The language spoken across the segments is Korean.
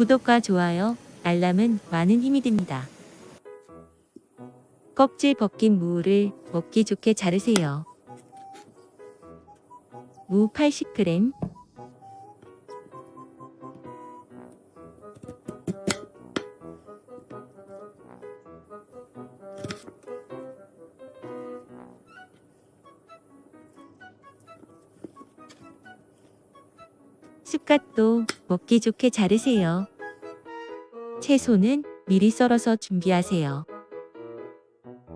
구독과 좋아요, 알람은 많은 힘이 됩니다. 껍질 벗긴 무를 먹기 좋게 자르세요. 무 80g, 쑥갓도 먹기 좋게 자르세요. 채소는 미리 썰어서 준비하세요.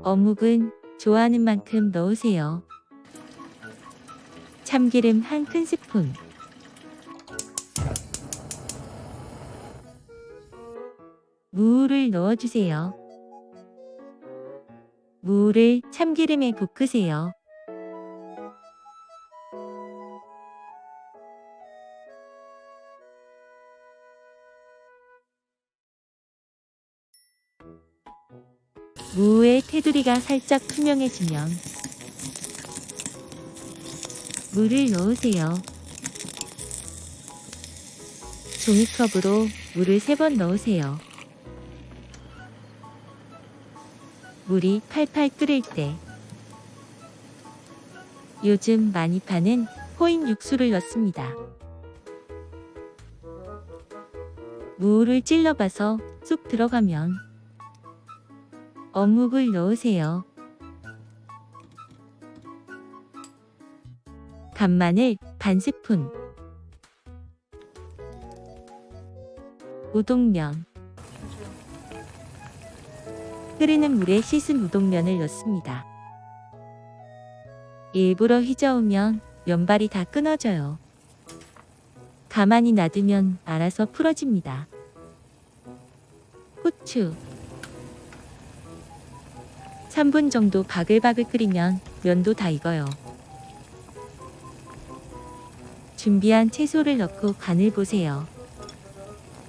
어묵은 좋아하는 만큼 넣으세요. 참기름 1큰스푼, 무를 넣어주세요. 무를 참기름에 볶으세요. 무의 테두리가 살짝 투명해지면 물을 넣으세요. 종이컵으로 물을 3번 넣으세요. 물이 팔팔 끓을 때 요즘 많이 파는 코인 육수를 넣습니다. 무를 찔러봐서 쑥 들어가면 어묵을 넣으세요. 간마늘 반스푼, 우동면, 끓이는 물에 씻은 우동면을 넣습니다. 일부러 휘저으면 면발이 다 끊어져요. 가만히 놔두면 알아서 풀어집니다. 후추 3분 정도 바글바글 끓이면 면도 다 익어요. 준비한 채소를 넣고 간을 보세요.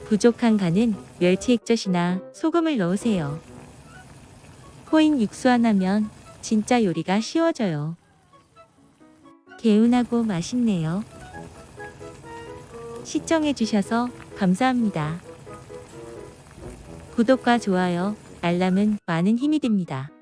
부족한 간은 멸치 액젓이나 소금을 넣으세요. 코인 육수 하나면 진짜 요리가 쉬워져요. 개운하고 맛있네요. 시청해주셔서 감사합니다. 구독과 좋아요, 알람은 많은 힘이 됩니다.